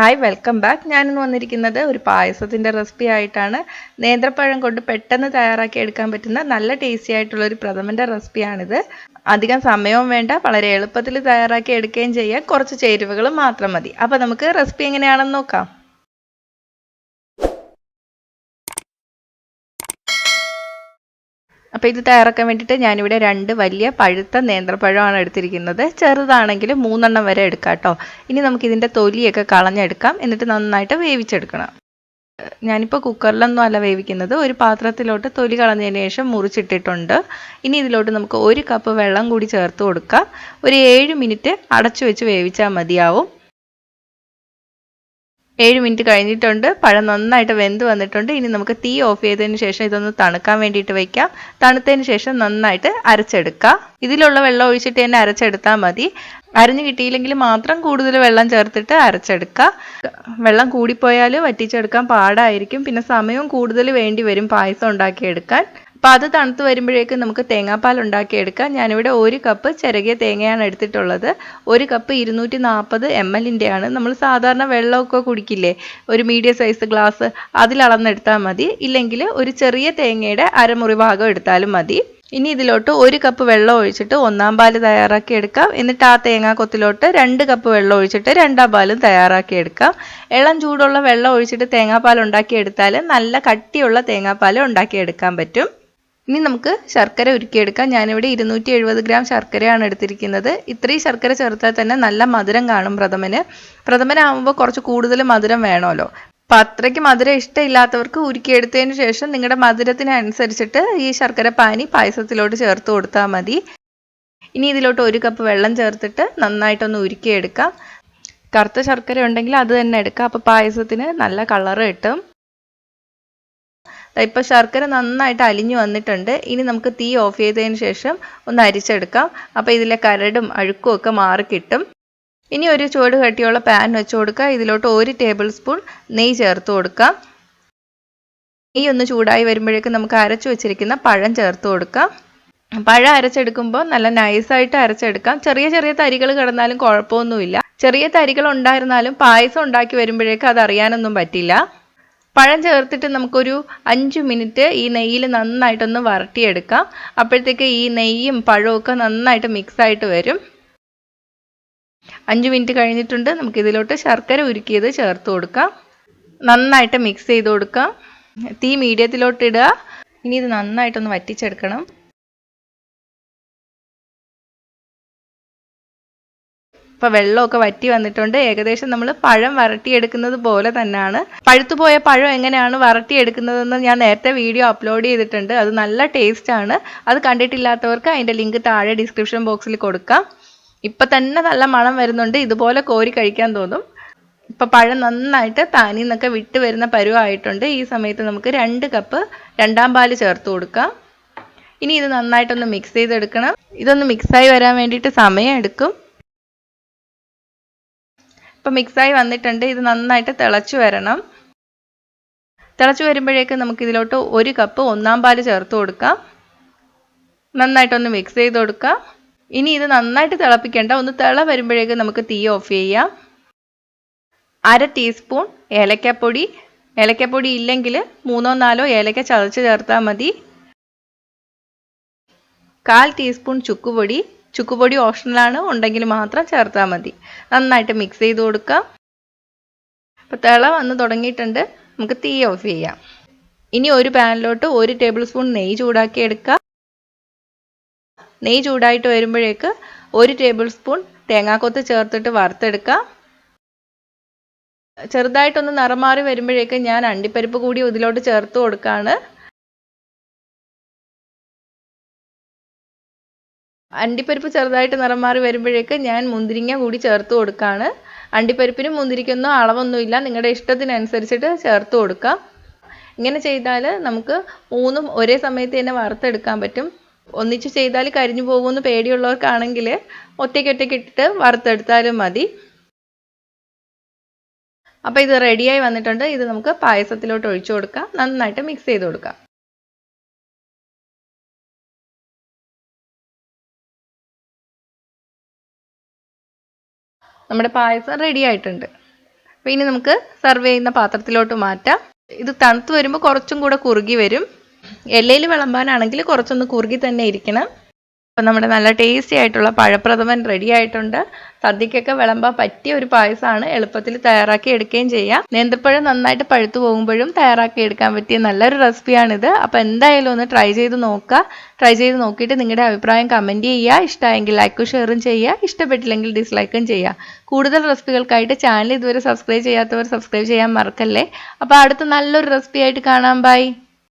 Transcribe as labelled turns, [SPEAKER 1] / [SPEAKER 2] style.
[SPEAKER 1] Hi welcome back. ഞാനിന്ന് വന്നിരിക്കുന്നത് ഒരു പായസത്തിൻ്റെ റെസിപ്പി ആയിട്ടാണ്. നേന്ത്രപ്പഴം കൊണ്ട് പെട്ടെന്ന് തയ്യാറാക്കി എടുക്കാൻ പറ്റുന്ന നല്ല ടേസ്റ്റി ആയിട്ടുള്ള ഒരു പ്രഥമൻ്റെ റെസിപ്പിയാണിത്. അധികം സമയവും വേണ്ട, വളരെ എളുപ്പത്തിൽ തയ്യാറാക്കി എടുക്കുകയും ചെയ്യാം. കുറച്ച് ചേരുവകൾ മാത്രം മതി. അപ്പോൾ നമുക്ക് റെസിപ്പി എങ്ങനെയാണെന്ന് നോക്കാം. അപ്പോൾ ഇത് തയ്യാറാക്കാൻ വേണ്ടിയിട്ട് ഞാനിവിടെ 2 വലിയ പഴുത്ത നേന്ത്രപ്പഴമാണ് എടുത്തിരിക്കുന്നത്. ചെറുതാണെങ്കിൽ 3 വരെ എടുക്കാം കേട്ടോ. ഇനി നമുക്കിതിൻ്റെ തൊലിയൊക്കെ കളഞ്ഞെടുക്കാം. എന്നിട്ട് നന്നായിട്ട് വേവിച്ചെടുക്കണം. ഞാനിപ്പോൾ കുക്കറിലൊന്നും അല്ല വേവിക്കുന്നത്. ഒരു പാത്രത്തിലോട്ട് തൊലി കളഞ്ഞതിന് ശേഷം മുറിച്ചിട്ടിട്ടുണ്ട്. ഇനി ഇതിലോട്ട് നമുക്ക് 1 കപ്പ് വെള്ളം കൂടി ചേർത്ത് കൊടുക്കാം. ഒരു 7 മിനിറ്റ് അടച്ചു വെച്ച് വേവിച്ചാൽ മതിയാവും. 7 മിനിറ്റ് കഴിഞ്ഞിട്ടുണ്ട്. പഴം നന്നായിട്ട് വെന്ത് വന്നിട്ടുണ്ട്. ഇനി നമുക്ക് തീ ഓഫ് ചെയ്തതിന് ശേഷം ഇതൊന്ന് തണുക്കാൻ വേണ്ടിയിട്ട് വയ്ക്കാം. തണുത്തതിന് ശേഷം നന്നായിട്ട് അരച്ചെടുക്കാം. ഇതിലുള്ള വെള്ളം ഒഴിച്ചിട്ട് തന്നെ അരച്ചെടുത്താൽ മതി. അരഞ്ഞു കിട്ടിയില്ലെങ്കിൽ മാത്രം കൂടുതൽ വെള്ളം ചേർത്തിട്ട് അരച്ചെടുക്കുക. വെള്ളം കൂടിപ്പോയാൽ വറ്റിച്ചെടുക്കാൻ പാടായിരിക്കും. പിന്നെ സമയവും കൂടുതൽ വേണ്ടി വരും പായസം ഉണ്ടാക്കിയെടുക്കാൻ. അപ്പോൾ അത് തണുത്ത് വരുമ്പോഴേക്കും നമുക്ക് തേങ്ങാപ്പാൽ ഉണ്ടാക്കിയെടുക്കാം. ഞാനിവിടെ 1 കപ്പ് ചിരകിയ തേങ്ങയാണ് എടുത്തിട്ടുള്ളത്. 1 കപ്പ് 240 ml നമ്മൾ സാധാരണ വെള്ളമൊക്കെ കുടിക്കില്ലേ, ഒരു മീഡിയം സൈസ് ഗ്ലാസ്, അതിൽ അളന്നെടുത്താൽ മതി. ഇല്ലെങ്കിൽ ഒരു ചെറിയ തേങ്ങയുടെ അരമുറി ഭാഗം എടുത്താലും മതി. ഇനി ഇതിലോട്ട് 1 കപ്പ് വെള്ളം ഒഴിച്ചിട്ട് 1-ാം പാൽ തയ്യാറാക്കി എടുക്കാം. എന്നിട്ട് ആ തേങ്ങാക്കൊത്തിലോട്ട് 2 കപ്പ് വെള്ളം ഒഴിച്ചിട്ട് 2-ാം പാലും തയ്യാറാക്കി എടുക്കാം. ഇളം ചൂടുള്ള വെള്ളം ഒഴിച്ചിട്ട് തേങ്ങാപ്പാൽ ഉണ്ടാക്കിയെടുത്താൽ നല്ല കട്ടിയുള്ള തേങ്ങാപ്പാൽ ഉണ്ടാക്കിയെടുക്കാൻ പറ്റും. ഇനി നമുക്ക് ശർക്കര ഉരുക്കിയെടുക്കാം. ഞാനിവിടെ 270 ഗ്രാം ശർക്കരയാണ് എടുത്തിരിക്കുന്നത്. ഇത്രയും ശർക്കര ചേർത്താൽ തന്നെ നല്ല മധുരം കാണും പ്രഥമനാകുമ്പോൾ കുറച്ച് കൂടുതൽ മധുരം വേണമല്ലോ. അപ്പം അത്രയ്ക്ക് മധുരം ഇഷ്ടമില്ലാത്തവർക്ക് ഉരുക്കിയെടുത്തതിന് ശേഷം നിങ്ങളുടെ മധുരത്തിനനുസരിച്ചിട്ട് ഈ ശർക്കര പാനി പായസത്തിലോട്ട് ചേർത്ത് കൊടുത്താൽ മതി. ഇനി ഇതിലോട്ട് 1 കപ്പ് വെള്ളം ചേർത്തിട്ട് നന്നായിട്ടൊന്ന് ഉരുക്കിയെടുക്കാം. കറുത്ത ശർക്കര ഉണ്ടെങ്കിൽ അത് തന്നെ എടുക്കാം. അപ്പോൾ പായസത്തിന് നല്ല കളറ് കിട്ടും. ഇപ്പോൾ ശർക്കര നന്നായിട്ട് അലിഞ്ഞു വന്നിട്ടുണ്ട്. ഇനി നമുക്ക് തീ ഓഫ് ചെയ്തതിന് ശേഷം ഒന്ന് അരിച്ചെടുക്കാം. അപ്പോൾ ഇതിലെ കരടും അഴുക്കും ഒക്കെ മാറിക്കിട്ടും. ഇനി ഒരു ചുവട് കട്ടിയുള്ള പാൻ വെച്ച് കൊടുക്കുക. ഇതിലോട്ട് 1 ടേബിൾ സ്പൂൺ നെയ്യ് ചേർത്ത് കൊടുക്കാം. നെയ്യ് ഒന്ന് ചൂടായി വരുമ്പോഴേക്കും നമുക്ക് അരച്ചു വെച്ചിരിക്കുന്ന പഴം ചേർത്ത് കൊടുക്കാം. പഴം അരച്ചെടുക്കുമ്പോൾ നല്ല നൈസായിട്ട് അരച്ചെടുക്കാം. ചെറിയ ചെറിയ തരികൾ കിടന്നാലും കുഴപ്പമൊന്നുമില്ല. ചെറിയ തരികൾ ഉണ്ടായിരുന്നാലും പായസം ഉണ്ടാക്കി വരുമ്പോഴേക്കും അത് അറിയാനൊന്നും പറ്റില്ല. പഴം ചേർത്തിട്ട് നമുക്കൊരു 5 മിനിറ്റ് ഈ നെയ്യിൽ നന്നായിട്ടൊന്ന് വരട്ടിയെടുക്കാം. അപ്പോഴത്തേക്ക് ഈ നെയ്യും പഴവും ഒക്കെ നന്നായിട്ട് മിക്സായിട്ട് വരും. 5 മിനിറ്റ് കഴിഞ്ഞിട്ടുണ്ട്. നമുക്കിതിലോട്ട് ശർക്കര ഉരുക്കിയത് ചേർത്ത് കൊടുക്കാം. നന്നായിട്ട് മിക്സ് ചെയ്ത് കൊടുക്കാം. തീ മീഡിയത്തിലോട്ട് ഇടുക. ഇനി ഇത് നന്നായിട്ടൊന്ന് വറ്റിച്ചെടുക്കണം. ഇപ്പോൾ വെള്ളമൊക്കെ വറ്റി വന്നിട്ടുണ്ട്. ഏകദേശം നമ്മൾ പഴം വരട്ടിയെടുക്കുന്നത് പോലെ തന്നെയാണ്. പഴുത്തുപോയ പഴം എങ്ങനെയാണ് വരട്ടിയെടുക്കുന്നതെന്ന് ഞാൻ നേരത്തെ വീഡിയോ അപ്ലോഡ് ചെയ്തിട്ടുണ്ട്. അത് നല്ല ടേസ്റ്റാണ്. അത് കണ്ടിട്ടില്ലാത്തവർക്ക് അതിൻ്റെ ലിങ്ക് താഴെ ഡിസ്ക്രിപ്ഷൻ ബോക്സിൽ കൊടുക്കാം. ഇപ്പം തന്നെ നല്ല മണം വരുന്നുണ്ട്. ഇതുപോലെ കോരി കഴിക്കാൻ തോന്നും. ഇപ്പം പഴം നന്നായിട്ട് പാനിൽ നിന്നൊക്കെ വിട്ട് വരുന്ന പരുവമായിട്ടുണ്ട്. ഈ സമയത്ത് നമുക്ക് 2 കപ്പ് 2-ാം പാൽ ചേർത്ത് കൊടുക്കാം. ഇനി ഇത് നന്നായിട്ടൊന്ന് മിക്സ് ചെയ്തെടുക്കണം. ഇതൊന്ന് മിക്സായി വരാൻ വേണ്ടിയിട്ട് സമയം എടുക്കും. ഇപ്പം മിക്സായി വന്നിട്ടുണ്ട്. ഇത് നന്നായിട്ട് തിളച്ചു വരണം. തിളച്ചു വരുമ്പോഴേക്കും നമുക്കിതിലോട്ട് 1 കപ്പ് 1-ാം പാൽ ചേർത്ത് കൊടുക്കാം. നന്നായിട്ടൊന്ന് മിക്സ് ചെയ്ത് കൊടുക്കാം. ഇനി ഇത് നന്നായിട്ട് തിളപ്പിക്കേണ്ട. ഒന്ന് തിള വരുമ്പോഴേക്കും നമുക്ക് തീ ഓഫ് ചെയ്യാം. 1/2 ടീസ്പൂൺ ഏലക്കപ്പൊടി. ഏലക്കപ്പൊടി ഇല്ലെങ്കിൽ 3-4 ഏലക്ക ചതച്ച് ചേർത്താൽ മതി. 1/4 ടീസ്പൂൺ ചുക്കുപൊടി. ചുക്കുപൊടി ഓപ്ഷണലാണ്, ഉണ്ടെങ്കിൽ മാത്രം ചേർത്താൽ മതി. നന്നായിട്ട് മിക്സ് ചെയ്ത് കൊടുക്കാം. അപ്പോൾ തിള വന്ന് തുടങ്ങിയിട്ടുണ്ട്. നമുക്ക് തീ ഓഫ് ചെയ്യാം. ഇനി ഒരു പാനിലോട്ട് 1 ടേബിൾ സ്പൂൺ നെയ്യ് ചൂടാക്കി എടുക്കാം. നെയ്യ് ചൂടായിട്ട് വരുമ്പോഴേക്ക് 1 ടേബിൾ സ്പൂൺ തേങ്ങാക്കൊത്ത് ചേർത്തിട്ട് വറുത്തെടുക്കാം. ചെറുതായിട്ടൊന്ന് നിറം മാറി വരുമ്പോഴേക്ക് ഞാൻ അണ്ടിപ്പരിപ്പ് കൂടി ഇതിലോട്ട് ചേർത്ത് കൊടുക്കുകയാണ്. അണ്ടിപ്പരിപ്പ് ചെറുതായിട്ട് നിറം മാറി വരുമ്പോഴേക്ക് ഞാൻ മുന്തിരിങ്ങ കൂടി ചേർത്ത് കൊടുക്കുകയാണ്. അണ്ടിപ്പരിപ്പിനും മുന്തിരിക്കൊന്നും അളവൊന്നുമില്ല, നിങ്ങളുടെ ഇഷ്ടത്തിനനുസരിച്ചിട്ട് ചേർത്ത് കൊടുക്കാം. ഇങ്ങനെ ചെയ്താൽ നമുക്ക് 3ഉം ഒരേ സമയത്ത് തന്നെ വറുത്തെടുക്കാൻ പറ്റും. ഒന്നിച്ച് ചെയ്താൽ കരിഞ്ഞു പോകുമെന്ന് പേടിയുള്ളവർക്കാണെങ്കിൽ ഒറ്റയ്ക്കൊറ്റയ്ക്ക് ഇട്ടിട്ട് വറുത്തെടുത്താലും മതി. അപ്പോൾ ഇത് റെഡിയായി വന്നിട്ടുണ്ട്. ഇത് നമുക്ക് പായസത്തിലോട്ട് ഒഴിച്ചു കൊടുക്കാം. നന്നായിട്ട് മിക്സ് ചെയ്ത് കൊടുക്കാം. നമ്മുടെ പായസം റെഡി ആയിട്ടുണ്ട്. അപ്പോൾ ഇനി നമുക്ക് സെർവ് ചെയ്യുന്ന പാത്രത്തിലോട്ട് മാറ്റാം. ഇത് തണുത്ത് വരുമ്പോൾ കുറച്ചും കൂടെ കുറുകി വരും. ഇലയിൽ വിളമ്പാനാണെങ്കിൽ കുറച്ചൊന്ന് കുറുകി തന്നെ ഇരിക്കണം. അപ്പോൾ നമ്മുടെ നല്ല ടേസ്റ്റി ആയിട്ടുള്ള പഴപ്രഥമൻ റെഡി ആയിട്ടുണ്ട്. സദ്യക്കൊക്കെ വിളമ്പാൻ പറ്റിയ ഒരു പായസമാണ്. എളുപ്പത്തിൽ തയ്യാറാക്കി എടുക്കുകയും ചെയ്യാം. നേന്ത്രപ്പഴം നന്നായിട്ട് പഴുത്തു പോകുമ്പോഴും തയ്യാറാക്കി എടുക്കാൻ പറ്റിയ നല്ലൊരു റെസിപ്പിയാണിത്. അപ്പോൾ എന്തായാലും ഒന്ന് ട്രൈ ചെയ്ത് നോക്കുക. ട്രൈ ചെയ്ത് നോക്കിയിട്ട് നിങ്ങളുടെ അഭിപ്രായം കമൻറ്റ് ചെയ്യുക. ഇഷ്ടമായെങ്കിൽ ലൈക്കും ഷെയറും ചെയ്യുക. ഇഷ്ടപ്പെട്ടില്ലെങ്കിൽ ഡിസ്ലൈക്കും ചെയ്യുക. കൂടുതൽ റെസിപ്പികൾക്കായിട്ട് ചാനൽ ഇതുവരെ സബ്സ്ക്രൈബ് ചെയ്യാത്തവർ സബ്സ്ക്രൈബ് ചെയ്യാൻ മറക്കല്ലേ. അപ്പോൾ അടുത്ത നല്ലൊരു റെസിപ്പി ആയിട്ട് കാണാം. ബൈ.